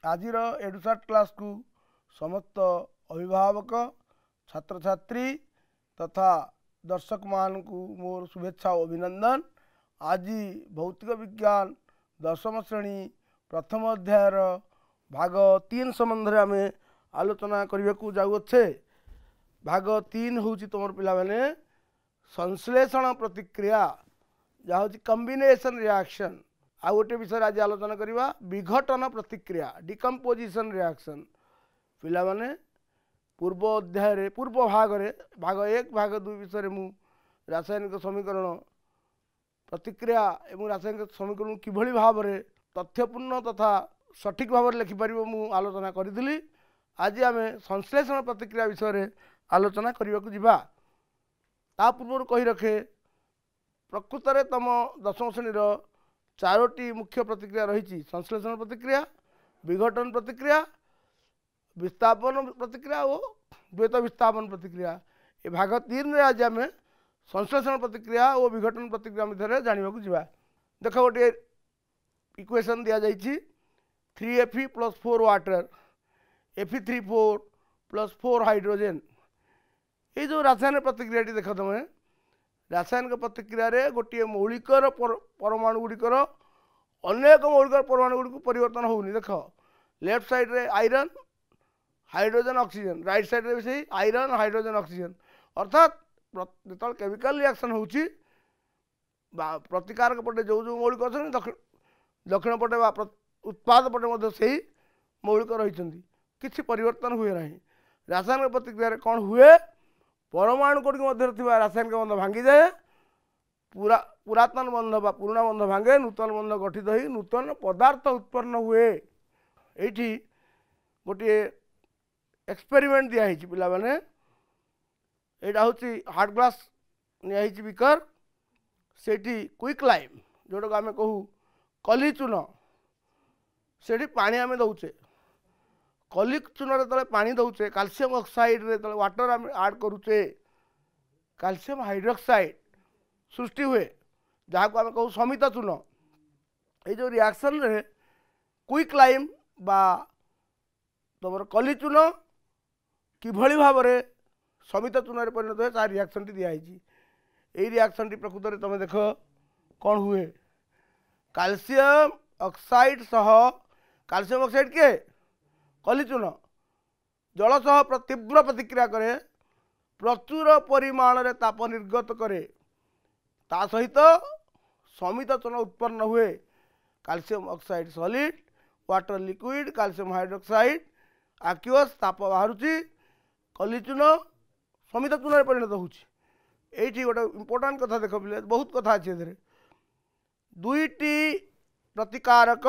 आजिर एडुसाट class को समस्त अभिभावक छात्र छात्री तथा दर्शक मान को मोर शुभेच्छा और अभिनंदन। आज भौतिक विज्ञान दशम श्रेणी प्रथम अध्यायर भाग 3 संबंध में आम आलोचना करने को जाऊे। भाग 3 हूँ तुम पिला माने संश्लेषण प्रतिक्रिया जहाँ हूँ कम्बिनेशन रिएक्शन। आ गोटे विषय आज आलोचना करवा विघटन प्रतिक्रिया डिकम्पोजिशन रिएक्शन। पिला माने पूर्व अध्याय पूर्व भाग रे भाग 1 भाग 2 विषय मु रासायनिक समीकरण प्रतिक्रिया एवं रासायनिक समीकरण किभली भाव में तथ्यपूर्ण तथा सठिक भाव में लिखिपर मु आलोचना करी। आज आम संश्लेषण प्रतिक्रिया विषय आलोचना करने को जीवा। ता पूर्व कही रखे प्रकृत में तुम दशम श्रेणी 4टी मुख्य प्रतिक्रिया रही। संश्लेषण प्रतिक्रिया, विघटन प्रतिक्रिया, विस्थापन प्रतिक्रिया और द्वैत विस्थापन प्रतिक्रिया। ये भाग 3 रे आज आम संश्लेषण प्रतिक्रिया और विघटन प्रतिक्रिया मध्य जानवा को जीवा। देख गोटे इक्वेशन दि जाइए 3Fe + 4 वाटर Fe3 + 4 हाइड्रोजेन। ये जो रासायनिक प्रतिक्रिया देख तुम रासायनिक प्रतिक्रिया रे गोटे मौलिकर परमाणु गुड़िकर अनेक मौलिक परमाणु गुड़ी परिवर्तन होनी। देख लेफ्ट साइड रे iron hydrogen oxygen, right side रे भी सही आयरन हाइड्रोजन ऑक्सीजन। अर्थात जो केमिकल रिएक्शन होची प्रतिकारक पटे जो जो मौलिक अच्छे दक्षिण पटे उत्पाद पटे से ही मौलिक रही किसी परिवर्तन हुए ना। रासायनिक प्रतिक्रिया कौन हुए परमाणु गुड़ी मध्य रासायनिक बंध भांगी जाए, पुरातन बंध बा पुराणा बंध भांगे, नूतन बंध गठित हो नूतन पदार्थ उत्पन्न हुए। ये गोटे एक्सपेरिमेंट दिखाई पिला माने यहाँ हूँ हार्ड ग्लास नियाई बिकर से क्विक लाइम जोटा आम कहू कली चून से पानी आम दौचे। कली चून रे पानी दौचे कैल्शियम ऑक्साइड रे वाटर आम ऐड करुचे कैल्शियम हाइड्रोक्साइड सृष्टि हुए जहाँ को आम कहू समित चून। ये जो रिएक्शन रे क्विक लाइम बा तुम कली चून किभली भाव में समित चून परिणत हुए तार रिएक्शन टी दिखाई। यही रिएक्शन टी प्रकृत में तुम देख कौन हुए कैल्शियम ऑक्साइड सह कैल्शियम ऑक्साइड के कली चून जल सह तीव्र प्रतिक्रिया करे प्रचुर परिमाण रे ताप निर्गत करे ता सहित समित चून उत्पन्न हुए calcium oxide solid water liquid calcium hydroxide aqueous ताप बाहर कली चून समित चून परिणत होती। गोटे इम्पोर्टाट कथा देख पिले बहुत कथा अच्छे दुईटी प्रतिकारक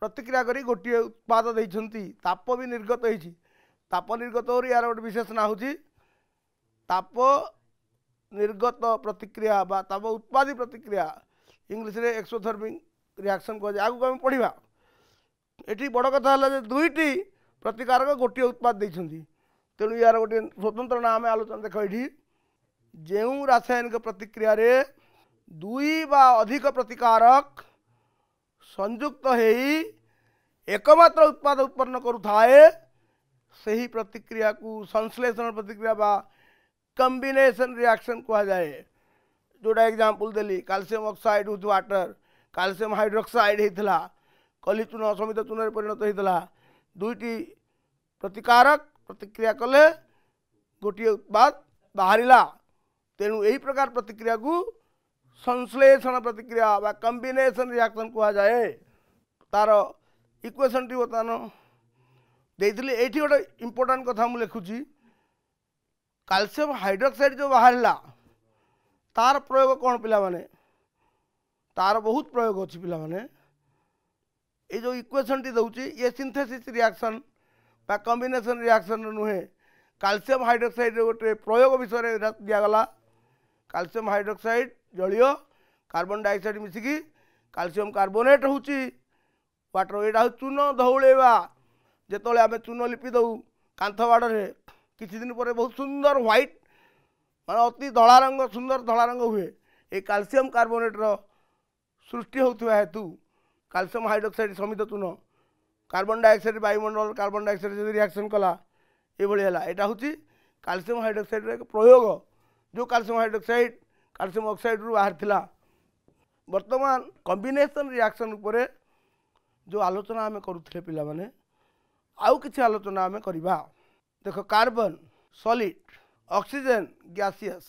प्रतिक्रिया करी गोटे उत्पाद देइछंती ताप भी निर्गत होती। ताप निर्गत हो यार गोटे विशेष ना हूँ ताप निर्गत प्रतिक्रिया बा ताप उत्पादी प्रतिक्रिया इंग्लिश रे एक्सोथर्मिक रिएक्शन कह आगे आम पढ़ा। ये बड़ कथा है दुईटी प्रतिकारक गोटे उत्पाद देइछंती तेणु यार गोटे स्वतंत्र नाम आलोचना देख ये जो रासायनिक प्रतिक्रिया रे दुई बा अधिक प्रतिकारक संयुक्त होई एकमात्र उत्पाद उत्पन्न करुथाए सही प्रतिक्रिया को संश्लेषण प्रतिक्रिया बा कम्बिनेशन रिएक्शन कहा जाए। जोटा example Delhi calcium oxide with water calcium hydroxide होता कली चून समित चून परिणत होता दुईटी प्रतिकारक प्रतिक्रिया कले गोटे उत्पाद बाहरिला। तेणु यही प्रकार प्रतिक्रिया को संश्लेषण प्रतिक्रिया बा कम्बिनेशन रिएक्शन कहा जाए। तार इक्वेशन टी बर्तमान देइथिले एठी गोटे इम्पोर्टाट कथा मु लिखुची कैल्शियम हाइड्रोक्साइड जो बाहरिला तार प्रयोग कौन पिला माने तार बहुत प्रयोग अच्छी पिला माने ये जो इक्वेशन टी दउची ये सिंथेसिस रिएक्शन बा कम्बिनेशन रिएक्शन नुहे कैल्शियम हाइड्रोक्साइड गोटे प्रयोग विषय दिगला। कैल्शियम हाइड्रोक्साइड जलीय कार्बन डाइऑक्साइड मिसिकी कैल्शियम कार्बोनेट होची वाटर यहाँ चून धौलेवा जिते आम चून लिपि दऊ कांथ बाड़े किसी दिन पर बहुत सुंदर व्हाइट मैं अति धला रंग सुंदर धला रंग हुए ये कैल्शियम कार्बोनेटर सृष्टि होता हेतु कैल्शियम हाइड्रोक्साइड समित चून कार्बन डाइऑक्साइड वायुमंडल कार्बन डाइऑक्साइड सहित रिएक्शन कला ये है यहाँ हूँ कैल्शियम हाइड्रोक्साइड एक प्रयोग जो कैल्शियम हाइड्रोक्साइड कैल्शियम ऑक्साइड रु बाहर थिला वर्तमान कॉम्बिनेशन रिएक्शन उपरे जो आलोचना आम करुले पिला माने आउ किछि आलोचना आम करवा देख carbon solid oxygen gaseous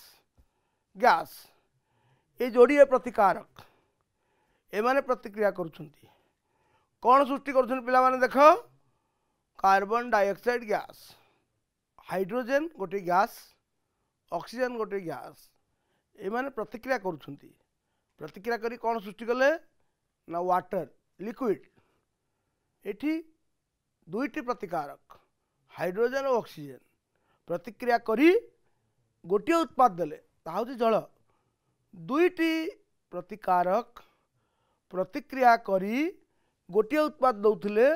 gas ये जोड़िए प्रतिकारक एमाने प्रतिक्रिया करुछंती कौन सृष्टि करुछन पिला माने देख कार्बन डाइऑक्साइड गैस हाइड्रोजन गोटे गैस ऑक्सीजन गोटे गैस एमाने प्रतिक्रिया करुछंती प्रतिक्रिया करी कौन सृष्टि कले ना वाटर लिक्विड एठी दुईटी प्रतिकारक हाइड्रोजन और ऑक्सीजन प्रतिक्रिया करी गोटे उत्पाद देले ताहा जल दुईटी प्रतिकारक प्रतिक्रिया करी गोटे उत्पाद दौथिले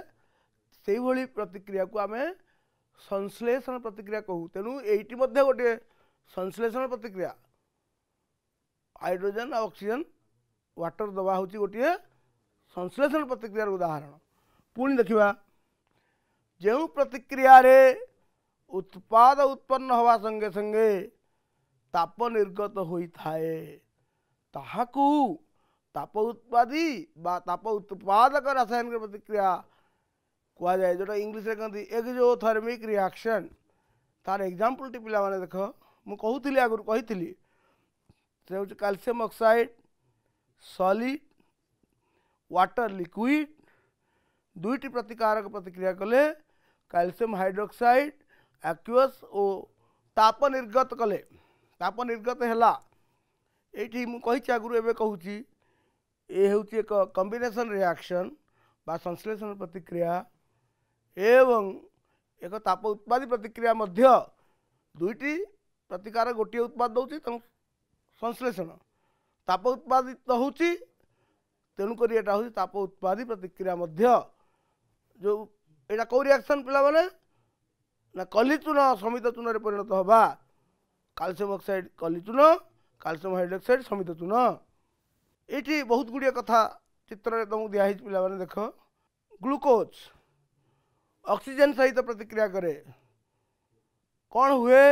सेही भली प्रतिक्रिया को आमे संश्लेषण प्रतिक्रिया कहू तेणु एटी मध्य गोटे संश्लेषण प्रतिक्रिया हाइड्रोजन और ऑक्सीजन वाटर दवा हूँ गोटे संश्लेषण प्रतिक्रियार उदाहरण पुणी देखा जो प्रतिक्रिया रे उत्पाद उत्पन्न हवा संगे संगे ताप निर्गत होता है ताहाकू ताप उत्पादी बा ताप उत्पादक रासायनिक प्रतिक्रिया कह जाए जोटा इंग्लीश में कहते एक्सोथर्मिक रिएक्शन तार एग्जांपल टी पिला माने देख मु कहूली आगु कही से हूँ calcium oxide solid water liquid दुईटी प्रतिकारक प्रतिक्रिया कले कैल्शियम हाइड्रोक्साइड एक्वस और ताप निर्गत कले ताप निर्गत है ये मुझे आगुरी एवं कहूँ ये हूँ एक कॉम्बिनेशन रिएक्शन बा संश्लेषण प्रतिक्रिया एवं एक ताप उत्पादी प्रतिक्रिया मध्य दुईटी प्रतिकार गोटे उत्पाद दौर संश्लेषण ताप उत्पादित होची तेणुक यहाँ हूँ ताप उत्पादी प्रतिक्रिया मध्य जो यहाँ कौ रिएक्शन पिला माने ना कली चून समित चून परिणत हवा कैल्शियम ऑक्साइड कली चून कैल्शियम हाइड्रोक्साइड समित चून ये बहुत गुड़िया कथा चित्र तुमको दिखाई पिला माने देख ग्लूकोज ऑक्सीजन सहित प्रतिक्रिया करे कौन हुए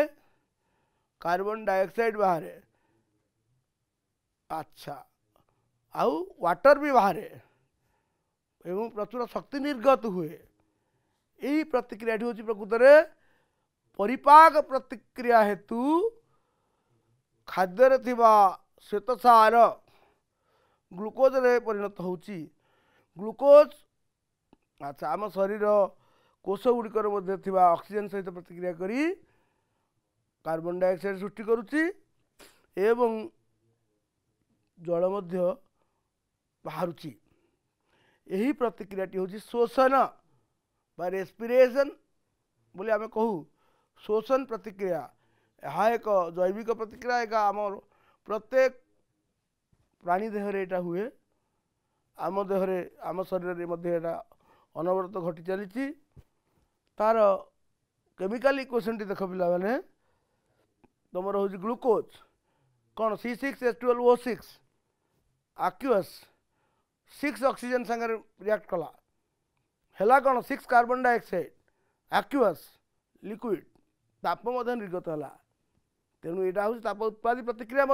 कार्बन डाइऑक्साइड बाहर अच्छा आउ वाटर भी बाहर एवं प्रचुर शक्ति निर्गत हुए यही प्रतिक्रिया हूँ प्रकृत में परिपाक प्रतिक्रिया हेतु खाद्य श्वेतसार ग्लूकोज रे परिणत होची ग्लूकोज अच्छा आम शरीर कोष गुड़िकर मध्य ऑक्सीजन सहित प्रतिक्रिया करी कार्बन डाइऑक्साइड सृष्टि करुच्ची एवं जल मध्य बाहरुची यही प्रतिक्रियाटी हूँ शोषण बा रेस्पिरेशन बोले आम कहू शोषण प्रतिक्रिया यह एक जैविक प्रतिक्रिया एक आम प्रत्येक प्राणी देहरे यहाँ हुए आम देहरे आम शरीर में अनवरत घटी चली तार केमिकल इक्वेशन टी देख पिला माने तुम हूँ ग्लूकोज कौन C6H12O6 आक्यूअस 6 ऑक्सीजन संगे रिएक्ट कला है कौन 6 कार्बन डाइऑक्साइड आक्यूअस लिक्विड ताप निर्गत है तेणु यहाँ हूँ ताप उत्पादी प्रतिक्रिया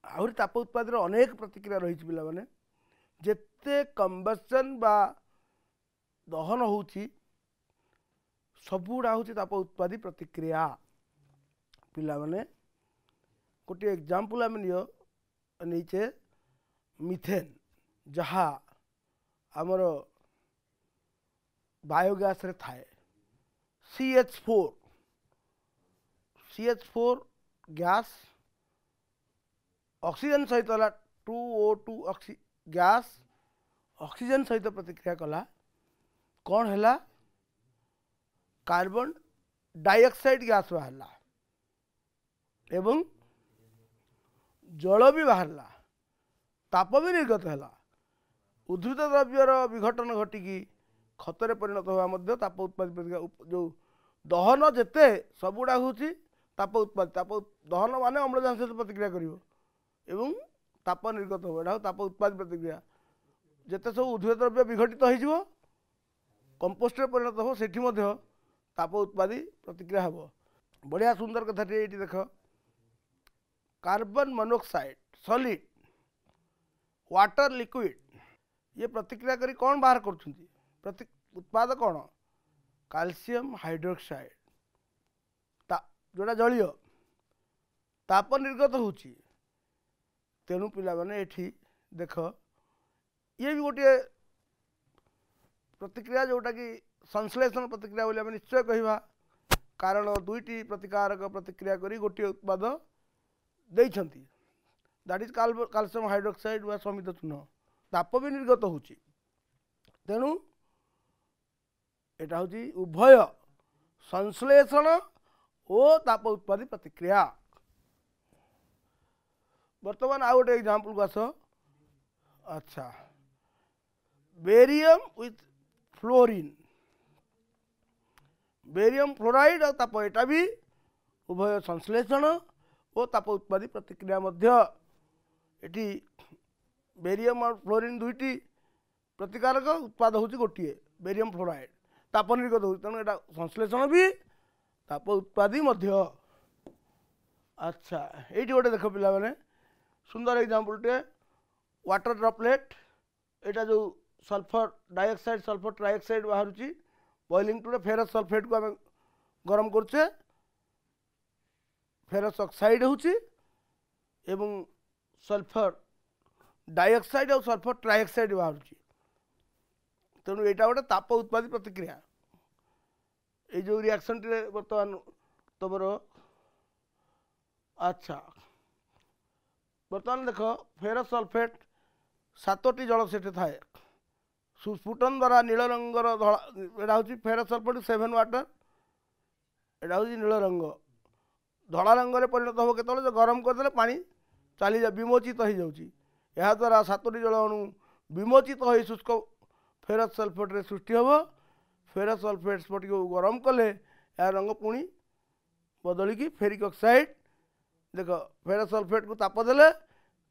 आहरी ताप उत्पादी अनेक प्रतिक्रिया रही पिला माने जेते कंबस्टन बा दहन होची सबुड़ा हूँ ताप उत्पादी प्रतिक्रिया पिला माने गोटे एग्जांपल आम नीचे मिथेन जहाँ आमर बायोगैस रे थाए CH4 गैस ऑक्सीजन सहित 2O2 गैस ऑक्सीजन सहित प्रतिक्रिया कला कौन है कार्बन डाइऑक्साइड गैस बाहरला एवं जल भी बाहरला ताप भी निर्गत है उद्धृत द्रव्यर विघटन घटिकी खतरे परिणत होगा ताप उत्पादित प्रतिक्रिया जो दहन जेते सबुड़ा हूँ ताप उत्पादित ताप दहन मान अम्लजान सहित प्रतिक्रिया कर ताप निर्गत हो ताप उत्पादित प्रतिक्रिया जिते सब उद्धृत द्रव्य विघटित हो कंपोस्टर परिणत हो सेठी मध्य ताप उत्पादी प्रतिक्रिया हेब। बढ़िया सुंदर कथाटी ये देख carbon monoxide solid water liquid ये प्रतिक्रिया करी कौन बाहर कर उत्पाद कौन कैल्शियम हाइड्रोक्साइड जोड़ा जलीय ताप निर्गत होची। तेणु पिला माने एठी देख ये भी गोटे प्रतिक्रिया जोटा कि संश्लेषण प्रतिक्रिया बोली आम निश्चय कहवा कारण दुईटी प्रतिकारक प्रतिक्रिया करी गोटे उत्पाद देइछंती दैट इज कैल्शियम हाइड्रोक्साइड वा समित चूर्ण ताप भी निर्गत होची। तेणु एटा होची उभय संश्लेषण और ताप उत्पादी प्रतिक्रिया। वर्तमान आउ गोटे एग्जांपल को आस। अच्छा barium with fluorine barium fluoride और ताप एटा भी उभय संश्लेषण और ताप उत्पादी प्रतिक्रिया मध्य एटी बेरियम और फ्लोरीन दुईटी प्रतिकारक उत्पाद होची गोटे बेरियम फ्लोराइड ताप निर्गत होची। तेणु एटा संश्लेषण भी ताप उत्पादी मध्य। अच्छा ये गोटे देख पिला माने सुंदर एग्जांपल टे वाटर ड्रॉपलेट एटा जो सल्फर डाइऑक्साइड सल्फर ट्राइऑक्साइड बाहर बॉइलिंग टू फेरस सल्फेट को आम गरम करछे फेरस ऑक्साइड होची एवं सल्फर डाइऑक्साइड और सल्फर ट्राइऑक्साइड बाहर। तेणु यहाँ गोटे ताप उत्पादी प्रतिक्रिया ये जो रिएक्शन टे बर्तमान तुमर। अच्छा बर्तमान देख फेरस सल्फेट 7टी जल से थाए सुस्फुटन द्वारा नील रंगर धला यहाँ हूँ फेरस सल्फेट 7 वाटर यहाँ हूँ नील रंग धला रंग में परिणत हो जो गरम करदे पानी चली जा विमोचित हो जाऊँगी यह द्वारा 7टी जल अणु विमोचित हो शुष्क फेरस सल्फेट रे सृष्टि हम। फेरस सल्फेट स्फटिक को गरम कले यार रंग पुणी बदलिकी फेरिक ऑक्साइड देख फेरस सल्फेट को ताप देले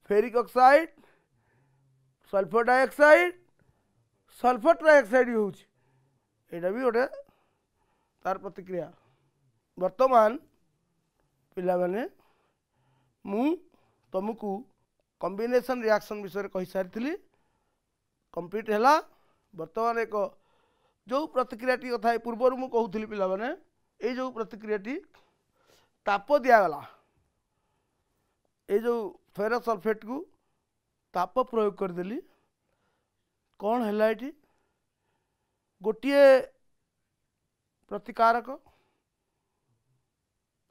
ferric oxide sulphur dioxide sulphur trioxide भी होची एटा भी गोटे तार प्रतिक्रिया। वर्तमान पिला माने मु तुमको कॉम्बिनेशन रिएक्शन विषय कही सारी कंप्लीट है। वर्तमान एक जो प्रतिक्रियाटी कथा पूर्वर मु कहूली पिला माने ये जो प्रतिक्रियाटी ताप दिगला ये जो फेरस सल्फेट को ताप प्रयोग करदेली कौन है ये गोटे प्रतिकारक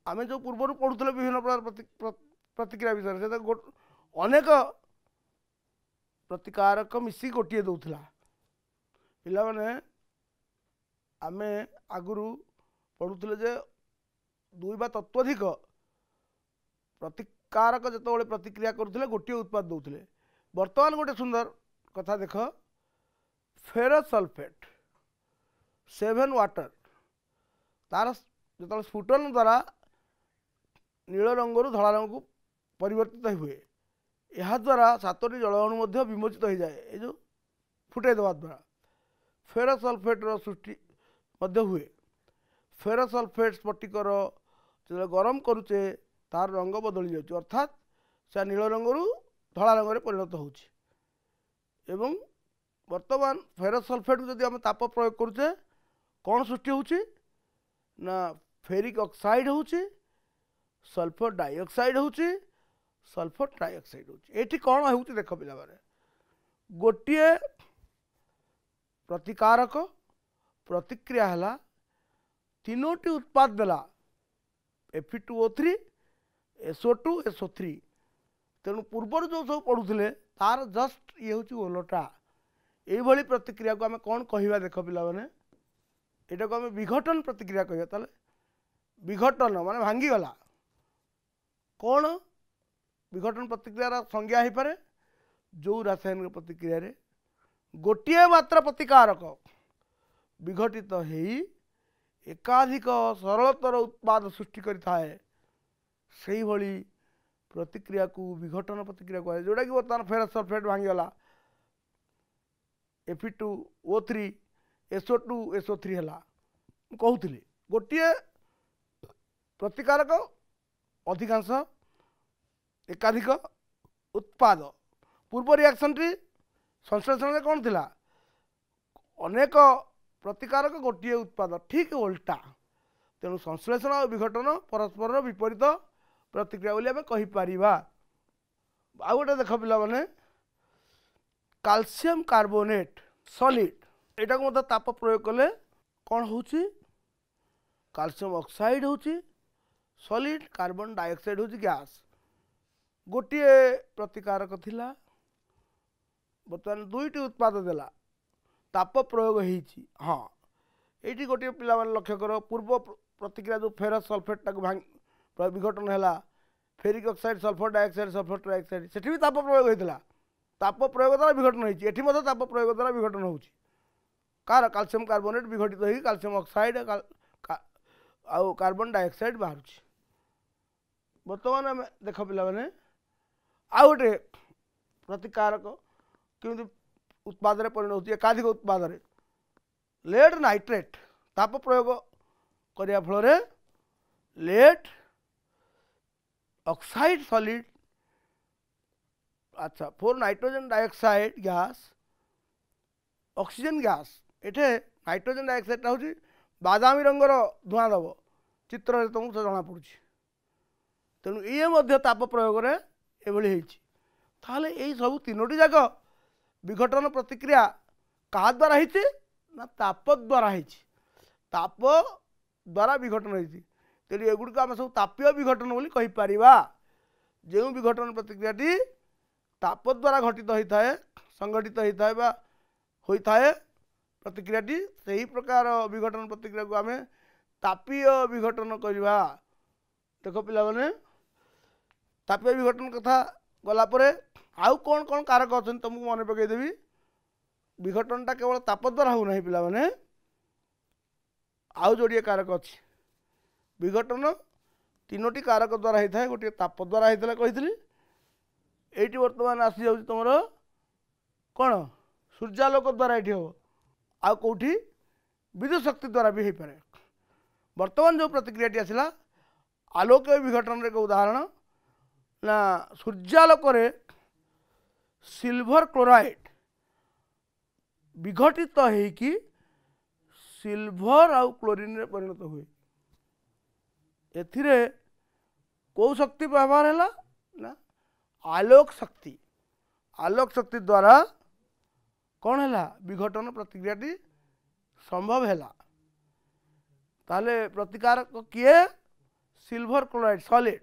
आम जो पूर्वर पढ़ुले विभिन्न प्रकार प्रतिक्रिया विषय से अनेक प्रतिकारक मिसी गोटे दौला पिला माने आम आगु पढ़ुले जे 2 बा तत्वधिक प्रतिकारक जो प्रतिक्रिया करुले गोटे उत्पाद दौले। वर्तमान गोटे सुंदर कथा देख फेरस सल्फेट 7 वाटर तार जो स्फुटन द्वारा नील रंगर धला रंग को परिवर्तित हुए यह द्वारा 7टी जल अणु विमोचित हो जाए ये जो फुटे देवा द्वारा फेरस सल्फेट सृष्टि हुए। फेरस सल्फेट स्फटिकर जो गरम करुचे तार रंग बदली जाऊँ अर्थात से नील रंगरू धला रंग में परिणत हो। वर्तमान फेरस सल्फेट को जब आम ताप प्रयोग करुचे कौन सृष्टि होची ना फेरिक ऑक्साइड होची सल्फर डाइऑक्साइड होची सल्फर ट्राइऑक्साइड होची। एठी कौन होची देख पिला माने गोटे प्रतिकारक प्रतिक्रिया है 3टी उत्पाद देला Fe2O3 SO2 SO3। तेणु पूर्वर जो सब पढ़ुले तार जस्ट ये हूँ ओलटा यही प्रतिक्रिया को आम कौन कहवा देख पिला माने यहाँ को आम विघटन प्रतिक्रिया कहवा ताले विघटन माने भांगीगला कौन विघटन प्रतिक्रियार संज्ञा हो पारे जो रासायनिक प्रतिक्रिया रे गोटे मात्र प्रतिकारक विघटित हो एकाधिक सरलतर उत्पाद सृष्टि करें से भली प्रतिक्रिया को विघटन प्रतिक्रिया कहे जोटा कि बर्तमान ferrous sulphate भांगीगला Fe2O3 SO2 SO3 है कहूली गोटे प्रतिकारक अधिकांश एकाधिक उत्पाद पूर्व रिएक्शन टी संश्लेषण में कौन थिला अनेक प्रतिकारक गोटे उत्पाद ठीक उल्टा तेणु संश्लेषण और विघटन परस्पर विपरीत प्रतिक्रिया बोली आम कहीपर आ गोटे देख पिला माने कैल्शियम कार्बोनेट सॉलिड एटा को मतलब ताप प्रयोग कले कौन होची कैल्शियम ऑक्साइड होची सॉलिड कार्बन डाइऑक्साइड होची गैस गोटे प्रतिकारक थिला बर्तमान दुईटी उत्पाद देला ताप प्रयोग होईची हाँ ये गोटे पिला माने लक्ष्य कर पूर्व प्रतिक्रिया जो फेरस सल्फेट टाक विघटन है ferric oxide sulphur dioxide sulphur trioxide सेठी भी ताप प्रयोग होता ताप प्रयोग द्वारा विघटन होती एठी मध्य ताप प्रयोग द्वारा विघटन हो कार कैल्शियम कार्बोनेट विघटित हो कैल्शियम ऑक्साइड आउ कार्बन डाइऑक्साइड बाहर बर्तमान आम देख पिला माने आ गोटे प्रतिकारक केमती उत्पाद परिणत हो एकाधिक उत्पाद लेड नाइट्रेट ताप प्रयोग करने फल लेड ऑक्साइड सॉलिड अच्छा 4 nitrogen dioxide gas oxygen gas एठे नाइट्रोजन डाइऑक्साइड हूँ बादामी रंगर धूआं दब चित्र तुमको जना पड़ी तेणु ये ताप प्रयोग ये सब तीनोटी जाक विघटन प्रतिक्रिया क्या द्वारा होती ना ताप द्वारा होती ताप द्वारा विघटन होती तेणु एगुड़िक आम सब तापीय विघटन बोली कहीपर जो विघटन प्रतिक्रियाटी ताप द्वारा घटित होता है संगठित होता है प्रतिक्रियाटी से ही प्रकार विघटन प्रतिक्रिया को आम तापीय विघटन करवा देख पिला माने तापीय विघटन कथा गलापर आउ कौन कौन कारक अच्छा तुमको मन पकईदेवी विघटनटा केवल ताप द्वारा हो ना पिला माने आउ जोड़िए कारक अच्छी विघटन तीनोटी कारक द्वारा होता है गोटे ताप द्वारा होता कही ये बर्तमान आसी जाऊँ तुम कौन सूर्यालोक द्वारा ये हम आ कौटी विद्युत शक्ति द्वारा भी हो पाए बर्तमान जो प्रतिक्रियाटी आसला आलोक विघटन एक उदाहरण ना सूर्यालोक सिल्वर क्लोराइड विघटित होगी सिल्वर आउ क्लोरीन रे परिणत हुए एथिरे कौ शक्ति व्यवहार है ना आलोक शक्ति द्वारा कौन है विघटन प्रतिक्रियाटी संभव है ताले प्रतिकारक किए सिल्वर क्लोराइड सॉलिड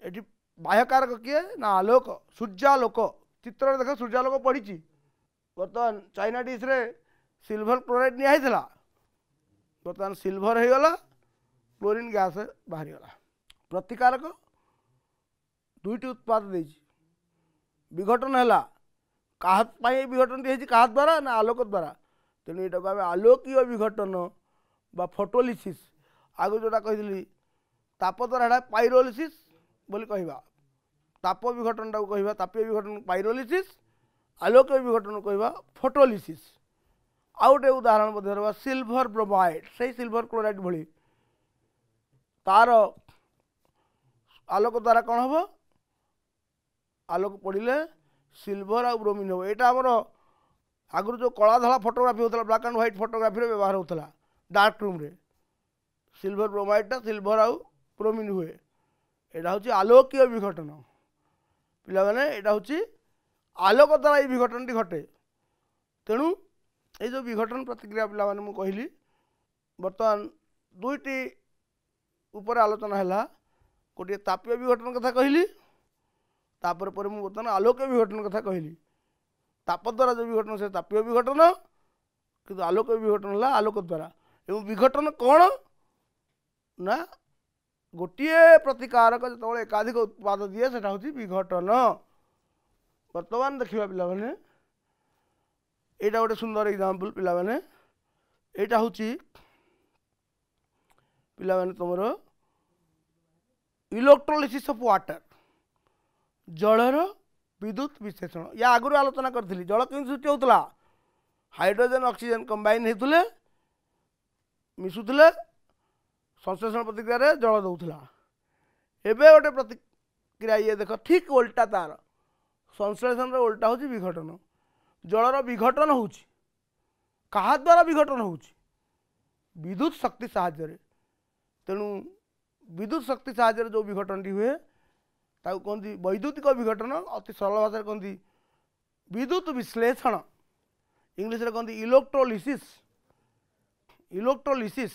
ये बाह्यकारक किए ना आलोक सूर्यालोक चित्र देख सूर्यालोक पड़ी बर्तमान चाइना डिश रे सिल्वर क्लोराइड निया बर्तमान सिल्वर हो गला क्लोरीन गैस बाहरी गला प्रतिकारक दुईटी उत्पाद देछि विघटन है क्या विघटन क्या द्वारा ना आलोक द्वारा तेणु यहाँ आम आलोकीय विघटन बा फोटोलिसिस आगे जोटा कही ताप द्वारा पाइरोलिसिस बोली कहवा ताप विघटन टाक कहवा तापीय विघटन पाइरोलिसिस आलोकीय विघटन कहवा फोटोलिसिस आउ गोटे उदाहरण रहा सिल्वर ब्रोमाइड से सिल्वर क्लोराइड भली तार आलोक द्वारा कौन हम आलोक पड़े सिल्वर आ ब्रोमीन हो यहाँ आमर आगु जो कला धला फोटोग्राफी होता ब्लैक एंड व्हाइट फोटोग्राफी व्यवहार होता डार्क रूम रे सिल्वर ब्रोमाइडटा सिल्वर आउ ब्रोमीन हुए यहाँ हूँ आलोकीय विघटन पिला माने यहाँ हूँ आलोक द्वारा ये विघटन टी घटे तेणु ये जो विघटन प्रतिक्रिया पिला माने मु कहली बर्तमान दुईटी ऊपर आलोचना है गोटे तापीय विघटन कथा कहली तापर पर मु बर्तमान आलोकीय विघटन कथा कहली ताप द्वारा जो विघटन से तापीय विघटन किंतु आलोकीय विघटन है आलोक द्वारा एवं विघटन कौन ना गोटे प्रतिकारक जो एकाधिक उत्पाद दिए से हूँ विघटन बर्तमान देखा पिला माने यहाँ गोटे सुंदर एग्जांपल पिला माने यहाँ हूँ पिला माने तुमर इलेक्ट्रोलिसिस ऑफ वाटर जलर विद्युत विश्लेषण या आगुरी आलोचना करी जल कि सृष्टि होता हाइड्रोजन ऑक्सीजन कंबाइन होते मिशुले संश्लेषण प्रतिक्रिया जल दौला एबे गोटे प्रतिक्रिया ये देख ठीक उल्टा तार संश्लेषण उल्टा हूँ विघटन जलर विघटन हो द्वारा विघटन हो विद्युत शक्ति साहाय्य तेणु विद्युत शक्ति साहाय्य जो विघटन हुए ताकू कहती वैद्युतिक विघटन अति सरल भाषा कहती विद्युत विश्लेषण इंग्लिश कहती इलेक्ट्रोलिसिस इलेक्ट्रोलिसिस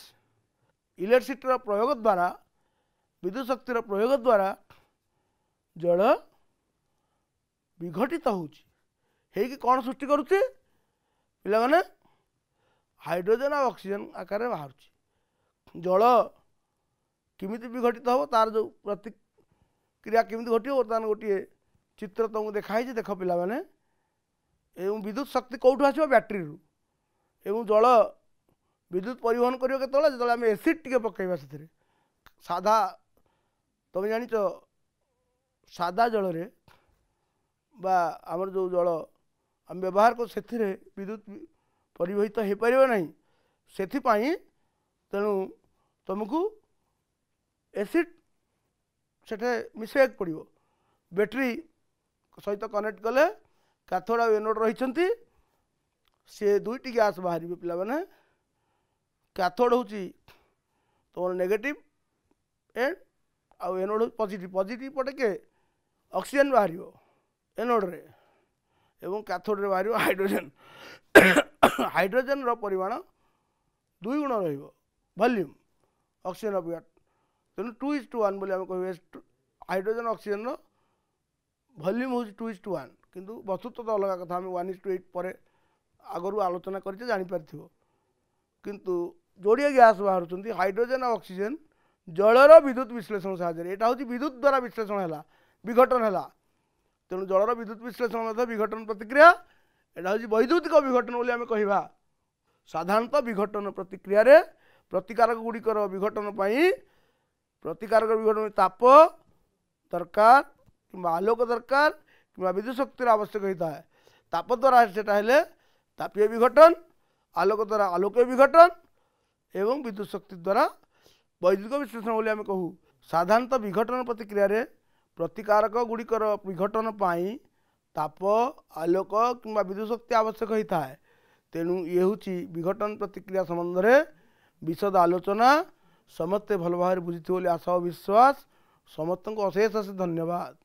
इलेक्ट्रिसिटी प्रयोग द्वारा विद्युत शक्तिर प्रयोग द्वारा जल विघटित होगी कौन सृष्टि करुच्चे पिला माने हाइड्रोजन और ऑक्सीजन आकार बाहर जल किमिति विघटित हो तार जो प्रतिक्रिया किमिति घटी बर्तमान गोटे चित्र तुमको देखाई देख पिला माने एवं विद्युत शक्ति कौटू आस बैटेरी एवं जल विद्युत परिवहन करियो केतले जतले आम एसिड टिके पकेबा से साधा तुम जानिच सादा जल रे बा आमर जो जल आम व्यवहार कर से विद्युत परिवहित हो पार ना से तेणु तुमको एसिड से मिसेक पड़ो बैटेरी सहित कनेक्ट कले कैथोड और एनोड रही सी दुईटी गैस बाहर पिला माने कैथोड हूँ तुम नेगेटिव एंड आउ एनोड हूँ पॉजिटिव पॉजिटिव पटे के ऑक्सीजन बाहर एनोड रे एवं कैथोड रे बाहर हाइड्रोजन हाइड्रोजन रो परिमाण 2 गुण रॉल्यूम ऑक्सीजन अपेक्षा तेणु 2:1 बोली कह हाइड्रोजन ऑक्सीजन वॉल्यूम हूँ 2:1 किंतु वस्तुत्व तो अलग कथा आम 1:8 पर आगु आलोचना कर जापर किंतु जोड़िए गैस बाहर हाइड्रोजन और ऑक्सीजन जलर विद्युत विश्लेषण साहाय्य यहाँ हूँ विद्युत द्वारा विश्लेषण है विघटन है तेणु जलर विद्युत विश्लेषण विघटन प्रतिक्रिया यहाँ हूँ वैद्युतिक विघटन बोली आम कह साधारणतः विघटन प्रतिक्रिया रे प्रतिकारक गुड़िकर विघटन प्रतिकारक विघटन ताप दरकार कि आलोक दरकार कि विद्युत शक्तिर आवश्यक होता है ताप द्वारा से तापीय विघटन आलोक द्वारा आलोक विघटन एवं विद्युत शक्ति द्वारा वैद्युतिक विश्लेषण बोली आम कहूँ साधारणतः विघटन प्रतिक्रिया रे प्रतिकारक गुड़िकर विघटन ताप आलोक कि विद्युत शक्ति आवश्यक होता है तेणु ये हूँ विघटन प्रतिक्रिया संबंध में विशद आलोचना समस्ते भल भाव बुझी बोली आशा और विश्वास समस्त को अशेष अशेष धन्यवाद।